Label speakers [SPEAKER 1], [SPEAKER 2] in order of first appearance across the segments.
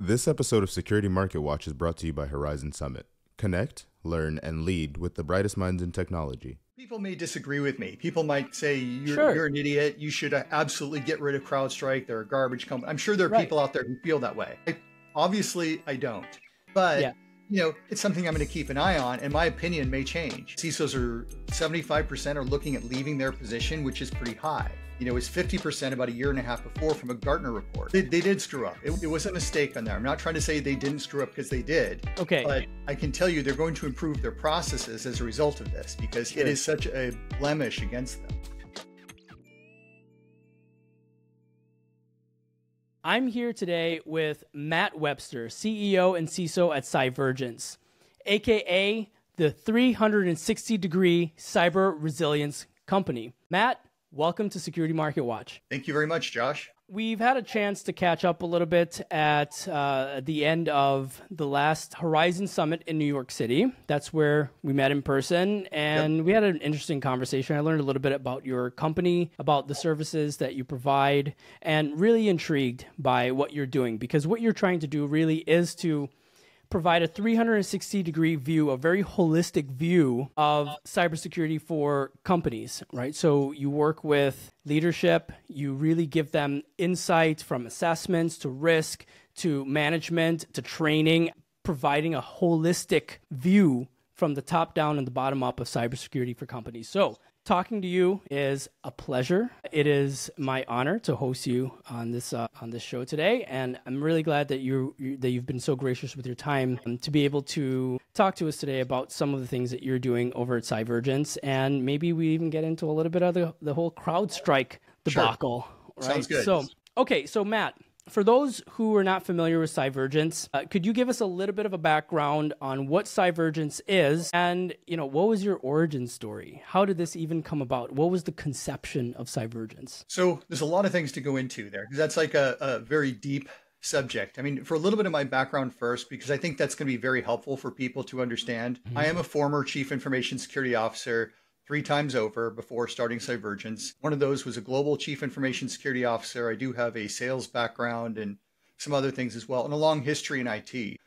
[SPEAKER 1] This episode of Security Market Watch is brought to you by Horizon Summit. Connect, learn, and lead with the brightest minds in technology.
[SPEAKER 2] People may disagree with me. People might say,
[SPEAKER 3] Sure.
[SPEAKER 2] you're an idiot. You should absolutely get rid of CrowdStrike. They're a garbage company. I'm sure there are
[SPEAKER 3] Right.
[SPEAKER 2] people out there who feel that way. Obviously, I don't. But,
[SPEAKER 3] Yeah.
[SPEAKER 2] it's something I'm going to keep an eye on, and my opinion may change. CISOs are 75% are looking at leaving their position, which is pretty high. It's 50% about a year and a half before from a Gartner report. They did screw up. It was a mistake on there. I'm not trying to say they didn't screw up because they did.
[SPEAKER 3] Okay.
[SPEAKER 2] But I can tell you they're going to improve their processes as a result of this because
[SPEAKER 3] Sure.
[SPEAKER 2] it is such a blemish against them.
[SPEAKER 3] I'm here today with Matt Webster, CEO and CISO at Cyvergence, aka the 360-degree cyber resilience company. Matt, welcome to Security Market Watch.
[SPEAKER 2] Thank you very much, Josh.
[SPEAKER 3] We've had a chance to catch up a little bit at the end of the last Horizon Summit in New York City. That's where we met in person, and we had an interesting conversation. I learned a little bit about your company, about the services that you provide, and really intrigued by what you're doing, because what you're trying to do really is to provide a 360-degree view, a very holistic view of cybersecurity for companies, right? So you work with leadership, you really give them insight from assessments to risk, to management, to training, providing a holistic view from the top down and the bottom up of cybersecurity for companies. So talking to you is a pleasure. It is my honor to host you on this show today, and I'm really glad that you've been so gracious with your time to be able to talk to us today about some of the things that you're doing over at Cyvergence, and maybe we even get into a little bit of the whole CrowdStrike debacle.
[SPEAKER 2] Sure.
[SPEAKER 3] Right?
[SPEAKER 2] Sounds good.
[SPEAKER 3] So Matt, for those who are not familiar with Cyvergence, could you give us a little bit of a background on what Cyvergence is, and what was your origin story? How did this even come about? What was the conception of Cyvergence?
[SPEAKER 2] So there's a lot of things to go into there because that's like a very deep subject. I mean, for a little bit of my background first, because I think that's going to be very helpful for people to understand. I am a former Chief Information Security Officer 3 times over before starting Cyvergence. One of those was a global chief information security officer. I do have a sales background and some other things as well, and a long history in IT.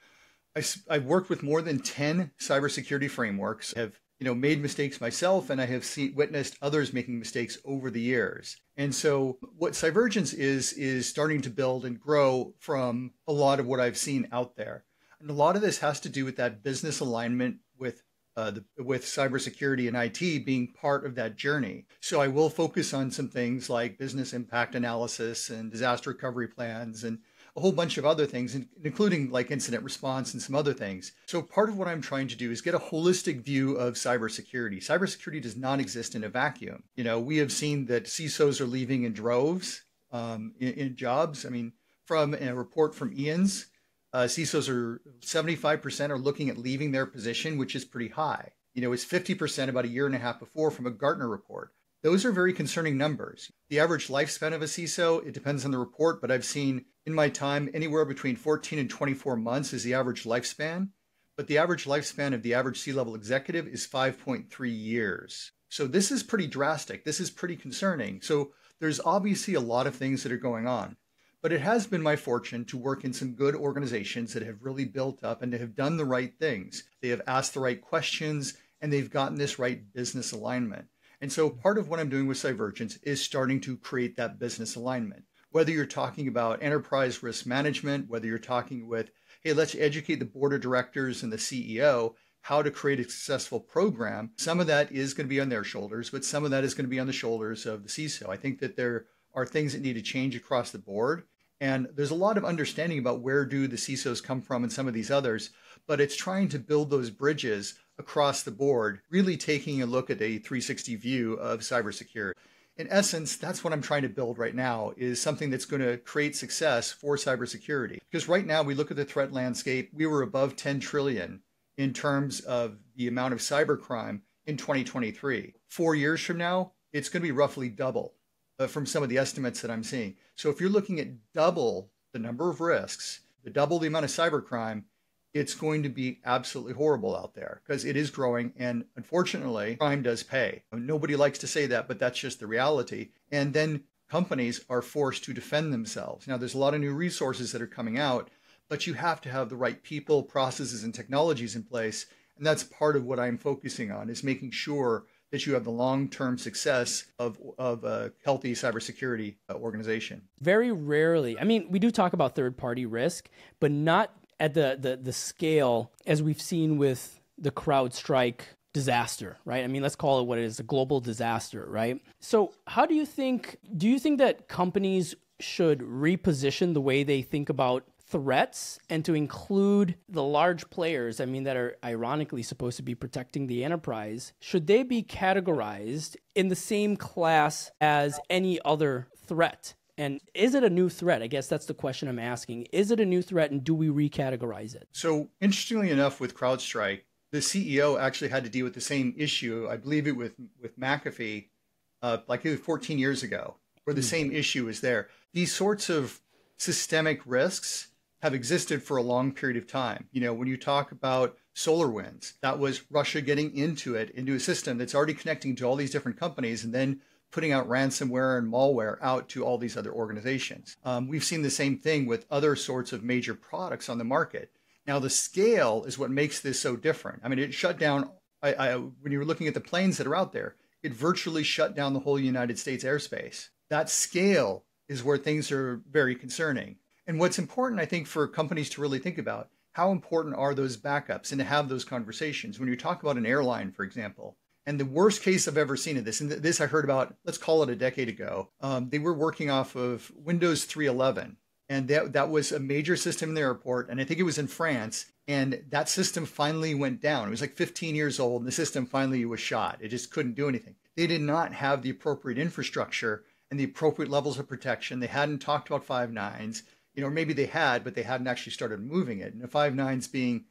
[SPEAKER 2] I've worked with more than 10 cybersecurity frameworks, have made mistakes myself, and I have witnessed others making mistakes over the years. And so what Cyvergence is starting to build and grow from a lot of what I've seen out there. And a lot of this has to do with that business alignment with cybersecurity and IT being part of that journey. So I will focus on some things like business impact analysis and disaster recovery plans and a whole bunch of other things, including like incident response and some other things. So part of what I'm trying to do is get a holistic view of cybersecurity. Cybersecurity does not exist in a vacuum. We have seen that CISOs are leaving in droves in jobs. I mean, from a report from Ian's, CISOs are 75% are looking at leaving their position, which is pretty high. It's 50% about a year and a half before from a Gartner report. Those are very concerning numbers. The average lifespan of a CISO, it depends on the report, but I've seen in my time anywhere between 14 and 24 months is the average lifespan. But the average lifespan of the average C-level executive is 5.3 years. So this is pretty drastic. This is pretty concerning. So there's obviously a lot of things that are going on. But it has been my fortune to work in some good organizations that have really built up and have done the right things. They have asked the right questions, and they've gotten this right business alignment. And so part of what I'm doing with Cyvergence is starting to create that business alignment. Whether you're talking about enterprise risk management, whether you're talking with, hey, let's educate the board of directors and the CEO how to create a successful program. Some of that is going to be on their shoulders, but some of that is going to be on the shoulders of the CISO. I think that there are things that need to change across the board. And there's a lot of understanding about where do the CISOs come from and some of these others, but it's trying to build those bridges across the board, really taking a look at a 360 view of cybersecurity. In essence, that's what I'm trying to build right now, is something that's going to create success for cybersecurity. Because right now we look at the threat landscape, we were above 10 trillion in terms of the amount of cybercrime in 2023. 4 years from now, it's going to be roughly double. From some of the estimates that I'm seeing. So if you're looking at double the number of risks, double the amount of cybercrime, it's going to be absolutely horrible out there because it is growing. And unfortunately, crime does pay. Nobody likes to say that, but that's just the reality. And then companies are forced to defend themselves. Now, there's a lot of new resources that are coming out, but you have to have the right people, processes, and technologies in place. And that's part of what I'm focusing on, is making sure that you have the long-term success of a healthy cybersecurity organization.
[SPEAKER 3] Very rarely. I mean, we do talk about third-party risk, but not at the scale as we've seen with the CrowdStrike disaster, right? I mean, let's call it what it is, a global disaster, right? So how do you think that companies should reposition the way they think about threats and to include the large players, I mean, that are ironically supposed to be protecting the enterprise? Should they be categorized in the same class as any other threat? And is it a new threat? I guess that's the question I'm asking. Is it a new threat, and do we recategorize it?
[SPEAKER 2] So interestingly enough, with CrowdStrike, the CEO actually had to deal with the same issue. I believe it with McAfee, like it was 14 years ago, where the same issue is there. These sorts of systemic risks have existed for a long period of time. You know, when you talk about SolarWinds, that was Russia getting into a system that's already connecting to all these different companies and then putting out ransomware and malware out to all these other organizations. We've seen the same thing with other sorts of major products on the market. Now, the scale is what makes this so different. I mean, it shut down, when you were looking at the planes that are out there, it virtually shut down the whole United States airspace. That scale is where things are very concerning. And what's important, I think, for companies to really think about, how important are those backups and to have those conversations. When you talk about an airline, for example, and the worst case I've ever seen of this, and this I heard about, let's call it a decade ago, they were working off of Windows 3.11. And that was a major system in the airport. And I think it was in France. And that system finally went down. It was like 15 years old. And the system finally was shot. It just couldn't do anything. They did not have the appropriate infrastructure and the appropriate levels of protection. They hadn't talked about 5.9s. You know, or maybe they had, but they hadn't actually started moving it. And the 5.9s being,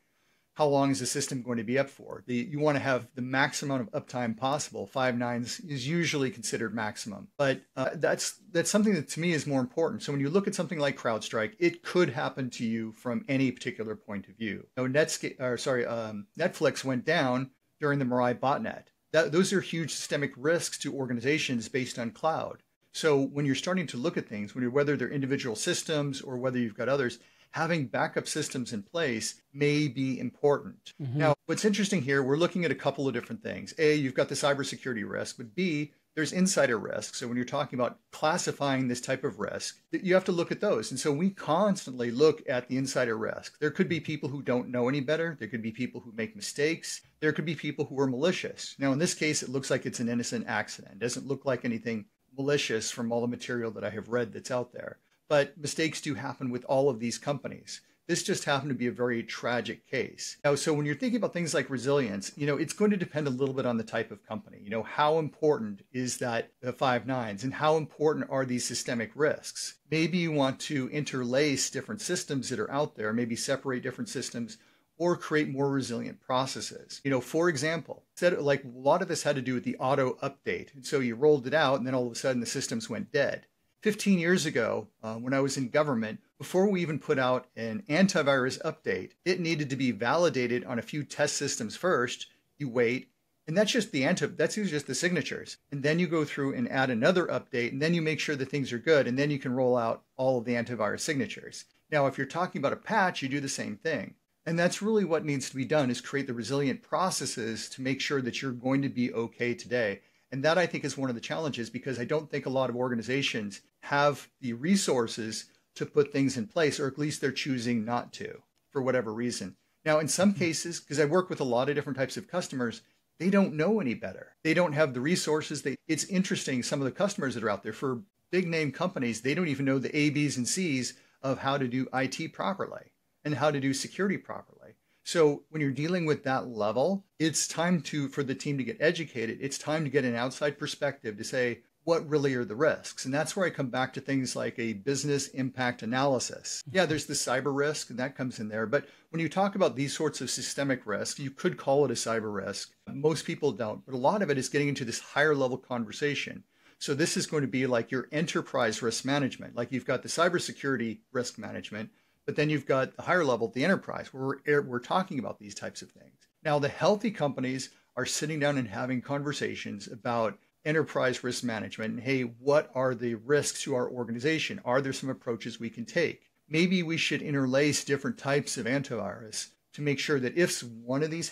[SPEAKER 2] how long is the system going to be up for? You want to have the maximum amount of uptime possible. 5.9s is usually considered maximum, but that's something that to me is more important. So when you look at something like CrowdStrike, it could happen to you from any particular point of view. Now, Netflix went down during the Mirai botnet. Those are huge systemic risks to organizations based on cloud. So when you're starting to look at things, whether they're individual systems or whether you've got others, having backup systems in place may be important. Mm-hmm. Now, what's interesting here, we're looking at a couple of different things. A, you've got the cybersecurity risk, but B, there's insider risk. So when you're talking about classifying this type of risk, you have to look at those. And so we constantly look at the insider risk. There could be people who don't know any better. There could be people who make mistakes. There could be people who are malicious. Now, in this case, it looks like it's an innocent accident. It doesn't look like anything malicious from all the material that I have read that's out there. But mistakes do happen with all of these companies. This just happened to be a very tragic case. Now, so when you're thinking about things like resilience, you know, it's going to depend a little bit on the type of company. You know, how important is that 5.9s and how important are these systemic risks? Maybe you want to interlace different systems that are out there, maybe separate different systems or create more resilient processes. You know, for example, like a lot of this had to do with the auto update. And so you rolled it out and then all of a sudden the systems went dead. 15 years ago, when I was in government, before we even put out an antivirus update, it needed to be validated on a few test systems first. You wait, and that's just that's usually just the signatures. And then you go through and add another update, and then you make sure that things are good, and then you can roll out all of the antivirus signatures. Now, if you're talking about a patch, you do the same thing. And that's really what needs to be done, is create the resilient processes to make sure that you're going to be okay today. And that, I think, is one of the challenges, because I don't think a lot of organizations have the resources to put things in place, or at least they're choosing not to for whatever reason. Now, in some cases, because I work with a lot of different types of customers, they don't know any better. They don't have the resources. It's interesting, some of the customers that are out there for big name companies, they don't even know the A, B's, and C's of how to do IT properly and how to do security properly. So when you're dealing with that level, it's time for the team to get educated. It's time to get an outside perspective to say, what really are the risks? And that's where I come back to things like a business impact analysis. Yeah, there's the cyber risk, and that comes in there. But when you talk about these sorts of systemic risks, you could call it a cyber risk. Most people don't, but a lot of it is getting into this higher level conversation. So this is going to be like your enterprise risk management. Like you've got the cybersecurity risk management, but then you've got the higher level, the enterprise, where we're talking about these types of things. Now, the healthy companies are sitting down and having conversations about enterprise risk management. And hey, what are the risks to our organization? Are there some approaches we can take? maybe we should interlace different types of antivirus to make sure that if one of these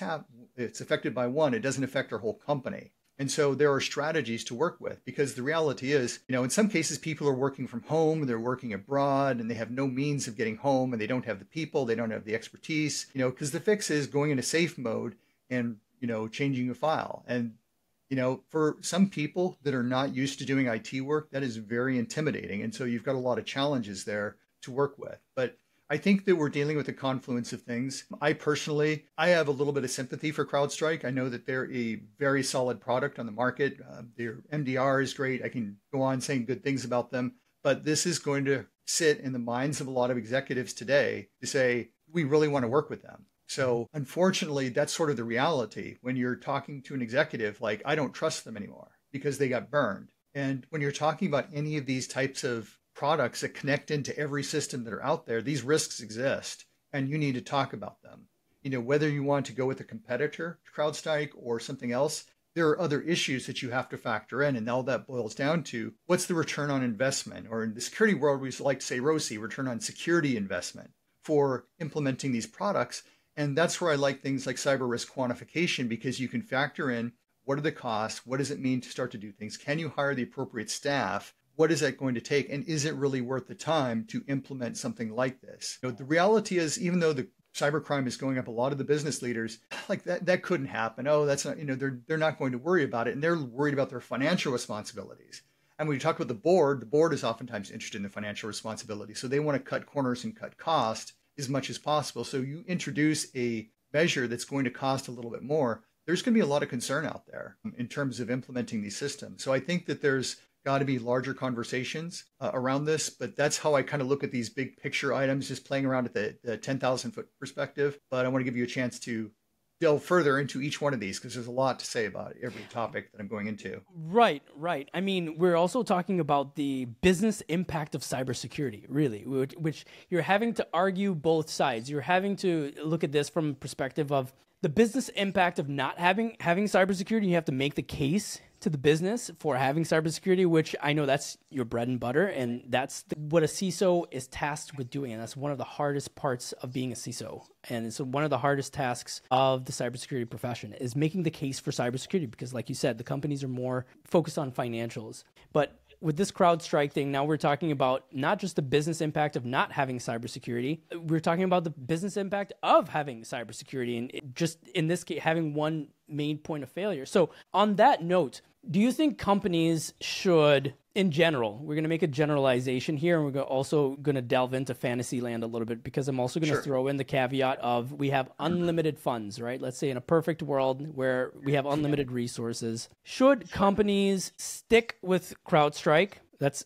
[SPEAKER 2] it's affected by one, it doesn't affect our whole company. And so there are strategies to work with, because the reality is, in some cases, people are working from home, they're working abroad, and they have no means of getting home, and they don't have the people, they don't have the expertise, because the fix is going into safe mode and, changing a file. And, for some people that are not used to doing IT work, that is very intimidating. And so you've got a lot of challenges there to work with. But I think that we're dealing with a confluence of things. I have a little bit of sympathy for CrowdStrike. I know that they're a very solid product on the market. Their MDR is great. I can go on saying good things about them, but this is going to sit in the minds of a lot of executives today to say, we really want to work with them. So unfortunately, that's sort of the reality when you're talking to an executive, like, I don't trust them anymore because they got burned. And when you're talking about any of these types of products that connect into every system that are out there, these risks exist, and you need to talk about them. Whether you want to go with a competitor to CrowdStrike or something else, there are other issues that you have to factor in. And all that boils down to, what's the return on investment? Or in the security world, we like to say ROSI, return on security investment, for implementing these products. And that's where I like things like cyber risk quantification, because you can factor in, what are the costs? What does it mean to start to do things? Can you hire the appropriate staff? What is that going to take? And is it really worth the time to implement something like this? The reality is, even though the cybercrime is going up, a lot of the business leaders, like, that couldn't happen. Oh, that's not, they're not going to worry about it. And they're worried about their financial responsibilities. And when you talk about the board is oftentimes interested in the financial responsibility. So they want to cut corners and cut cost as much as possible. So you introduce a measure that's going to cost a little bit more, there's going to be a lot of concern out there in terms of implementing these systems. So I think that there's got to be larger conversations around this, but that's how I kind of look at these big picture items, just playing around at the 10,000 foot perspective. But I want to give you a chance to delve further into each one of these, because there's a lot to say about every topic that I'm going into.
[SPEAKER 3] Right. I mean, we're also talking about the business impact of cybersecurity, really, which you're having to argue both sides. You're having to look at this from a perspective of the business impact of not having cybersecurity. You have to make the case to the business for having cybersecurity, which I know that's your bread and butter, and that's what a CISO is tasked with doing, and that's one of the hardest parts of being a CISO. And it's one of the hardest tasks of the cybersecurity profession, is making the case for cybersecurity, because like you said, the companies are more focused on financials. But with this CrowdStrike thing, now we're talking about not just the business impact of not having cybersecurity, we're talking about the business impact of having cybersecurity, and just in this case, having one main point of failure. So on that note, do you think companies should, in general, we're going to make a generalization here, and we're also going to delve into fantasy land a little bit, because I'm also going to throw in the caveat of, we have unlimited funds, right? Let's say in a perfect world where we have unlimited resources. Should companies stick with CrowdStrike?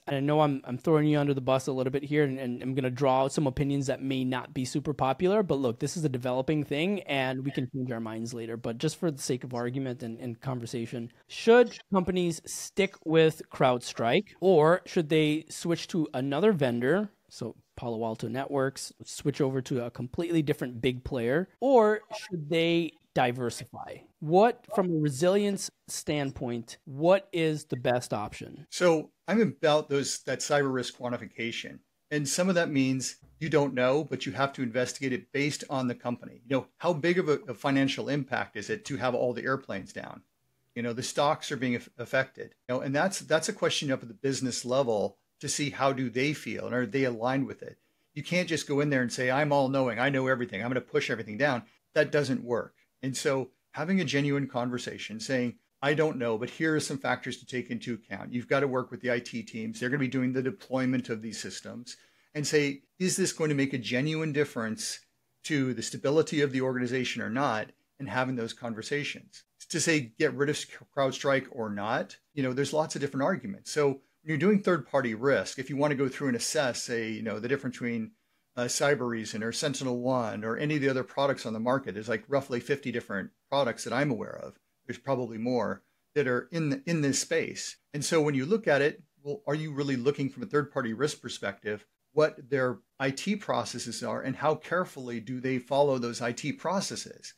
[SPEAKER 3] I know I'm throwing you under the bus a little bit here, and I'm going to draw out some opinions that may not be super popular, but look, this is a developing thing and we can change our minds later. But just for the sake of argument and conversation, should companies stick with CrowdStrike, or should they switch to another vendor? So Palo Alto Networks, switch over to a completely different big player, or should they diversify? What, from a resilience standpoint, what is the best option?
[SPEAKER 2] So I'm about that cyber risk quantification. And some of that means you don't know, but you have to investigate it based on the company. How big of a financial impact is it to have all the airplanes down? The stocks are being affected. And that's a question up at the business level to see how do they feel and are they aligned with it. You can't just go in there and say, I'm all knowing, I know everything, I'm going to push everything down. That doesn't work. And so having a genuine conversation saying, I don't know, but here are some factors to take into account. You've got to work with the IT teams. They're going to be doing the deployment of these systems, and say, is this going to make a genuine difference to the stability of the organization or not? And having those conversations to say, get rid of CrowdStrike or not. There's lots of different arguments. So when you're doing third-party risk, if you want to go through and assess, say, the difference between Cybereason or SentinelOne or any of the other products on the market, there's like roughly 50 different products that I'm aware of. There's probably more that are in this space. And so when you look at it, well, are you really looking from a third-party risk perspective what their IT processes are and how carefully do they follow those IT processes?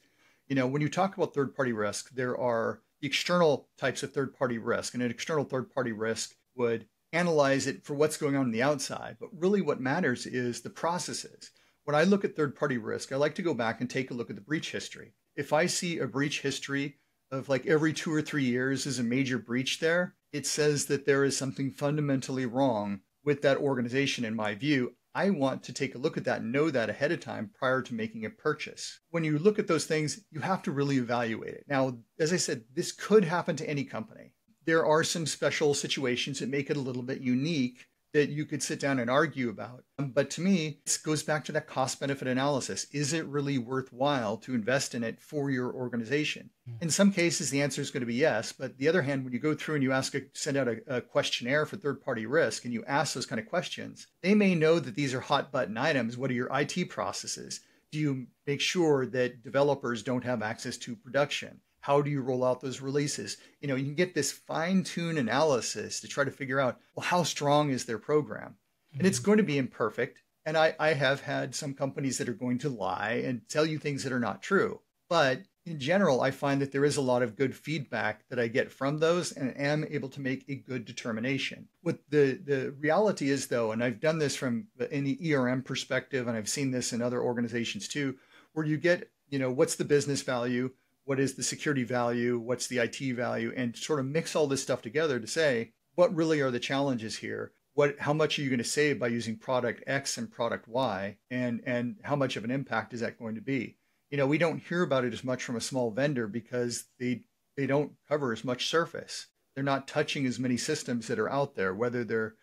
[SPEAKER 2] When you talk about third-party risk, there are external types of third-party risk, and an external third-party risk would analyze it for what's going on the outside. But really what matters is the processes. When I look at third-party risk, I like to go back and take a look at the breach history. If I see a breach history of like every 2 or 3 years is a major breach there, it says that there is something fundamentally wrong with that organization in my view. I want to take a look at that and know that ahead of time prior to making a purchase. When you look at those things, you have to really evaluate it. Now, as I said, this could happen to any company. There are some special situations that make it a little bit unique that you could sit down and argue about. But to me, this goes back to that cost-benefit analysis. Is it really worthwhile to invest in it for your organization? In some cases, the answer is going to be yes. But the other hand, when you go through and you send out a questionnaire for third-party risk and you ask those kind of questions, they may know that these are hot-button items. What are your IT processes? Do you make sure that developers don't have access to production? How do you roll out those releases? You can get this fine-tuned analysis to try to figure out, well, how strong is their program? And it's going to be imperfect. And I have had some companies that are going to lie and tell you things that are not true. But in general, I find that there is a lot of good feedback that I get from those and am able to make a good determination. What the reality is, though, and I've done this from an ERM perspective, and I've seen this in other organizations too, where you get, what's the business value? What is the security value? What's the IT value? And sort of mix all this stuff together to say, what really are the challenges here? How much are you going to save by using product X and product Y? And how much of an impact is that going to be? We don't hear about it as much from a small vendor because they don't cover as much surface. They're not touching as many systems that are out there, whether they're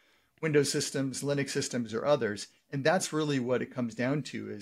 [SPEAKER 2] Windows systems, Linux systems, or others. And that's really what it comes down to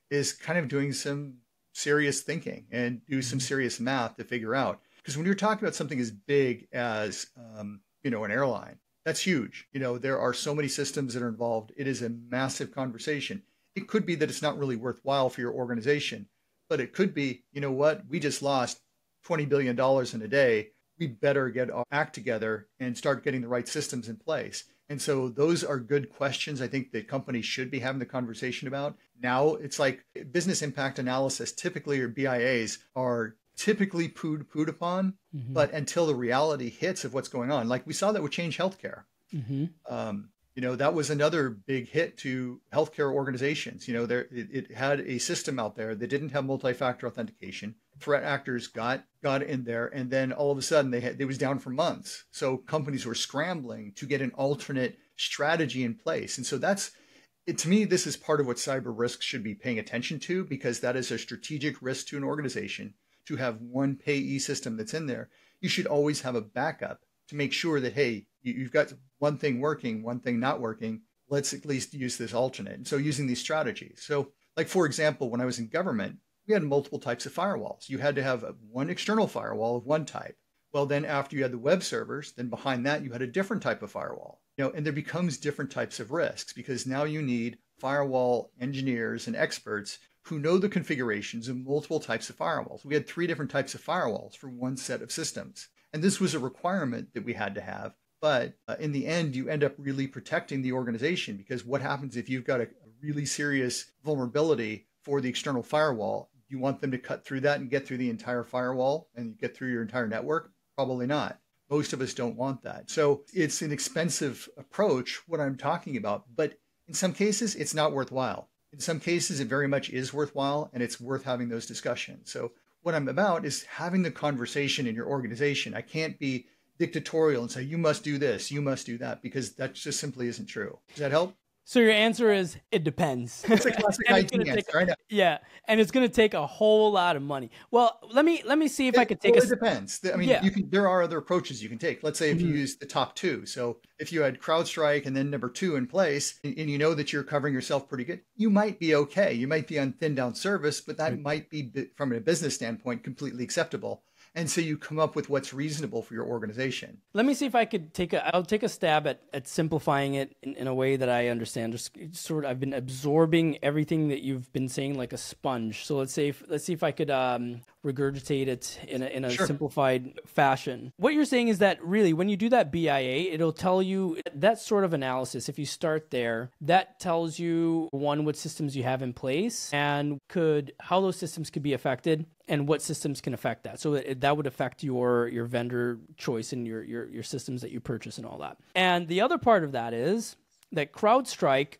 [SPEAKER 2] is kind of doing some serious thinking and do some serious math to figure out. Because when you're talking about something as big as, an airline, that's huge. There are so many systems that are involved. It is a massive conversation. It could be that it's not really worthwhile for your organization, but it could be, we just lost $20 billion in a day. We better get our act together and start getting the right systems in place. And so those are good questions I think that companies should be having the conversation about. Now it's like business impact analysis, typically, or BIAs are typically pooed upon, but until the reality hits of what's going on, like we saw that with Change Healthcare. That was another big hit to healthcare organizations. It had a system out there that didn't have multi-factor authentication. Threat actors got in there, and then all of a sudden it was down for months. So companies were scrambling to get an alternate strategy in place. And so to me, this is part of what cyber risk should be paying attention to, because that is a strategic risk to an organization to have one payee system that's in there. You should always have a backup to make sure that, hey, you've got one thing working, one thing not working. Let's at least use this alternate. And so using these strategies. So like, for example, when I was in government, we had multiple types of firewalls. You had to have one external firewall of one type. Well, then after you had the web servers, then behind that, you had a different type of firewall. And there becomes different types of risks, because now you need firewall engineers and experts who know the configurations of multiple types of firewalls. We had 3 different types of firewalls for one set of systems. And this was a requirement that we had to have. But in the end, you end up really protecting the organization, because what happens if you've got a really serious vulnerability for the external firewall? You want them to cut through that and get through the entire firewall and get through your entire network? Probably not. Most of us don't want that. So it's an expensive approach, what I'm talking about. But in some cases, it's not worthwhile. In some cases, it very much is worthwhile, and it's worth having those discussions. So what I'm about is having the conversation in your organization. I can't be dictatorial and say, you must do this, you must do that, because that just simply isn't true. Does that help?
[SPEAKER 3] So your answer is, it depends.
[SPEAKER 2] It's a classic IT answer, I know.
[SPEAKER 3] Yeah, and it's going to take a whole lot of money. Well, let me see if I could take
[SPEAKER 2] it depends. I mean, there are other approaches you can take. Let's say if you use the top 2. So if you had CrowdStrike and then number 2 in place, and you know that you're covering yourself pretty good, you might be okay. You might be on thin down service, but that might be, from a business standpoint, completely acceptable. And so you come up with what's reasonable for your organization.
[SPEAKER 3] Let me see if I could I'll take a stab at simplifying it in a way that I understand. Just I've been absorbing everything that you've been saying like a sponge. So let's see if I could regurgitate it in a
[SPEAKER 2] Sure.
[SPEAKER 3] simplified fashion. What you're saying is that really when you do that BIA, it'll tell you that sort of analysis. If you start there, that tells you one, what systems you have in place and how those systems could be affected and what systems can affect that. So that would affect your vendor choice and your systems that you purchase and all that. And the other part of that is that CrowdStrike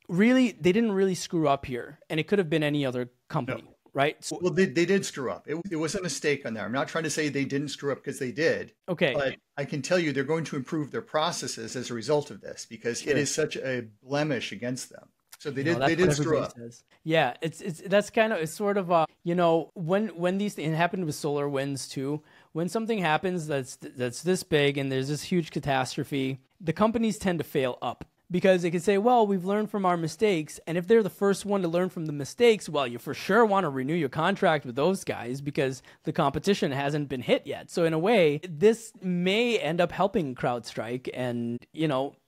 [SPEAKER 3] really, they didn't really screw up here, and it could have been any other company. No. Right? So,
[SPEAKER 2] well, they did screw up. It was a mistake on there. I'm not trying to say they didn't screw up because they did.
[SPEAKER 3] Okay.
[SPEAKER 2] But I can tell you they're going to improve their processes as a result of this because it is such a blemish against them. So they did screw up.
[SPEAKER 3] Says. Yeah, it's sort of when these things, it happened with SolarWinds too. When something happens that's this big and there's this huge catastrophe, the companies tend to fail up. Because they can say, well, we've learned from our mistakes. And if they're the first one to learn from the mistakes, well, you for sure want to renew your contract with those guys because the competition hasn't been hit yet. So in a way, this may end up helping CrowdStrike. And,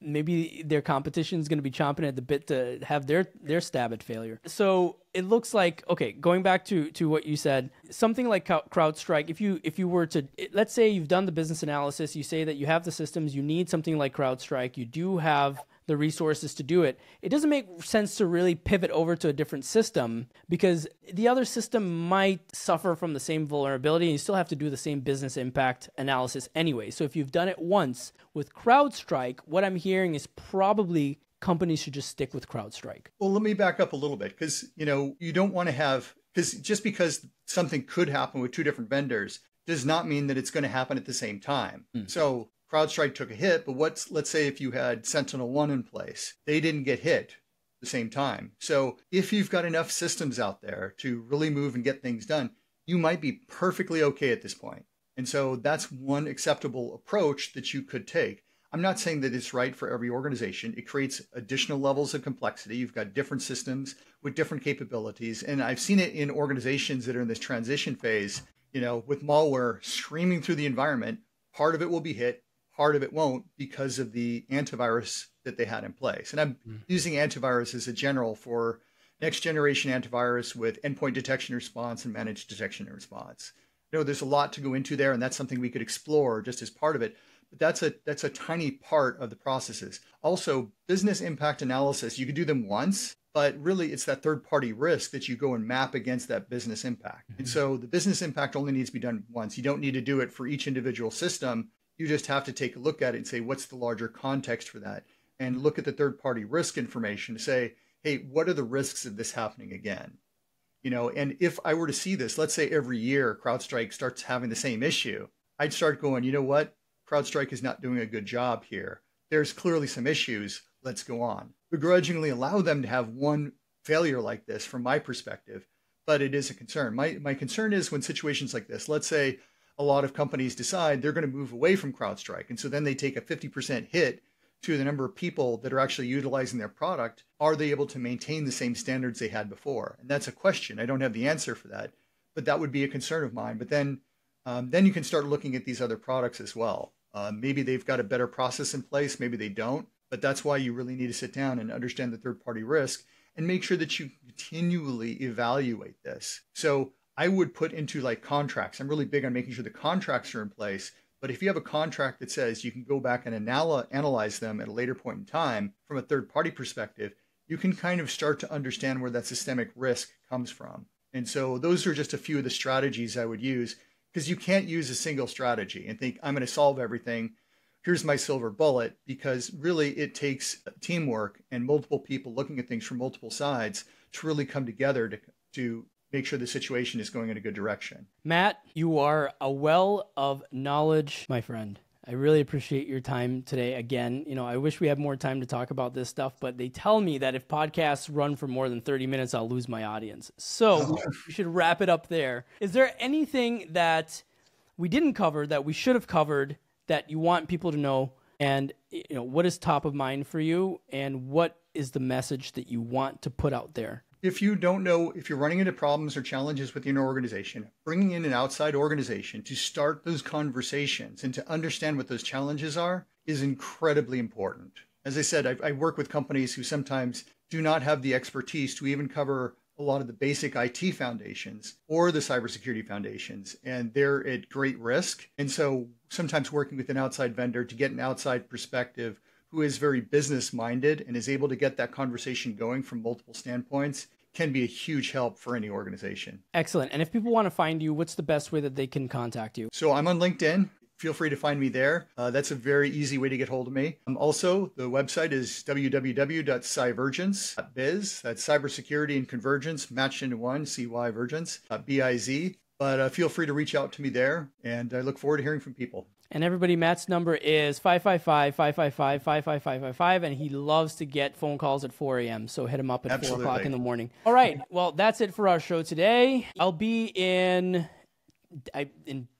[SPEAKER 3] maybe their competition is going to be chomping at the bit to have their stab at failure. So it looks like, okay, going back to what you said, something like CrowdStrike, if you were to, let's say you've done the business analysis, you say that you have the systems, you need something like CrowdStrike, you do have the resources to do it. It doesn't make sense to really pivot over to a different system because the other system might suffer from the same vulnerability and you still have to do the same business impact analysis anyway. So if you've done it once with CrowdStrike, what I'm hearing is probably companies should just stick with CrowdStrike.
[SPEAKER 2] Well, let me back up a little bit because, you don't want to have, because just because something could happen with two different vendors does not mean that it's going to happen at the same time. So CrowdStrike took a hit, but let's say if you had SentinelOne in place, they didn't get hit at the same time. So if you've got enough systems out there to really move and get things done, you might be perfectly okay at this point. And so that's one acceptable approach that you could take. I'm not saying that it's right for every organization. It creates additional levels of complexity. You've got different systems with different capabilities. And I've seen it in organizations that are in this transition phase, with malware streaming through the environment. Part of it will be hit. Part of it won't because of the antivirus that they had in place. And I'm using antivirus as a general for next generation antivirus with endpoint detection and response and managed detection and response. There's a lot to go into there, and that's something we could explore just as part of it. But that's a tiny part of the processes. Also, business impact analysis, you could do them once, but really it's that third-party risk that you go and map against that business impact. And so the business impact only needs to be done once. You don't need to do it for each individual system. You just have to take a look at it and say, what's the larger context for that? And look at the third-party risk information to say, hey, what are the risks of this happening again? And if I were to see this, let's say every year CrowdStrike starts having the same issue, I'd start going, you know what? CrowdStrike is not doing a good job here. There's clearly some issues. Let's go on. Begrudgingly allow them to have one failure like this from my perspective, but it is a concern. My concern is when situations like this, let's say a lot of companies decide they're going to move away from CrowdStrike. And so then they take a 50% hit to the number of people that are actually utilizing their product. Are they able to maintain the same standards they had before? And that's a question. I don't have the answer for that, but that would be a concern of mine. But then you can start looking at these other products as well. Maybe they've got a better process in place. Maybe they don't. But that's why you really need to sit down and understand the third-party risk and make sure that you continually evaluate this. So I would put into like contracts. I'm really big on making sure the contracts are in place. But if you have a contract that says you can go back and analyze them at a later point in time from a third-party perspective, you can kind of start to understand where that systemic risk comes from. And so those are just a few of the strategies I would use, because you can't use a single strategy and think, I'm going to solve everything. Here's my silver bullet, because really it takes teamwork and multiple people looking at things from multiple sides to really come together to make sure the situation is going in a good direction.
[SPEAKER 3] Matt, you are a well of knowledge, my friend. I really appreciate your time today. Again, I wish we had more time to talk about this stuff, but they tell me that if podcasts run for more than 30 minutes, I'll lose my audience. So we should wrap it up there. Is there anything that we didn't cover that we should have covered that you want people to know? And what is top of mind for you? And what is the message that you want to put out there?
[SPEAKER 2] If you don't know, if you're running into problems or challenges within your organization, bringing in an outside organization to start those conversations and to understand what those challenges are is incredibly important. As I said, I work with companies who sometimes do not have the expertise to even cover a lot of the basic IT foundations or the cybersecurity foundations, and they're at great risk. And so sometimes working with an outside vendor to get an outside perspective who is very business minded and is able to get that conversation going from multiple standpoints can be a huge help for any organization.
[SPEAKER 3] Excellent. And if people want to find you, what's the best way that they can contact you?
[SPEAKER 2] So I'm on LinkedIn. Feel free to find me there. That's a very easy way to get hold of me. Also, the website is www.cyvergence.biz. That's cybersecurity and convergence matched into one, Cyvergence, biz. But feel free to reach out to me there, and I look forward to hearing from people.
[SPEAKER 3] And everybody, Matt's number is 555-555-55555, and he loves to get phone calls at 4 a.m., so hit him up at 4 o'clock in the morning. All right, well, that's it for our show today. I'll be in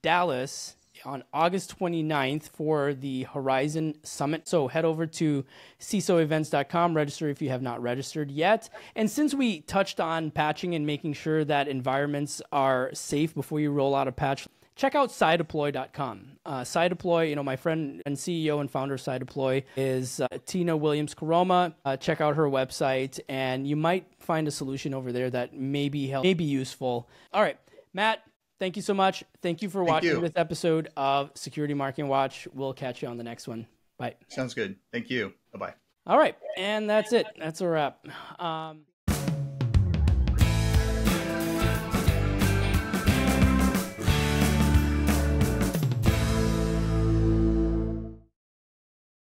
[SPEAKER 3] Dallas on August 29th for the Horizon Summit. So head over to CISOevents.com, register if you have not registered yet. And since we touched on patching and making sure that environments are safe before you roll out a patch, check out SciDeploy.com. SciDeploy, my friend and CEO and founder of SciDeploy is Tina Williams-Karoma. Check out her website, and you might find a solution over there that may be useful. All right, Matt, thank you so much. Thank you for watching this episode of Security Marketing Watch. We'll catch you on the next one. Bye.
[SPEAKER 2] Sounds good. Thank you. Bye-bye.
[SPEAKER 3] All right. And that's it. That's a wrap.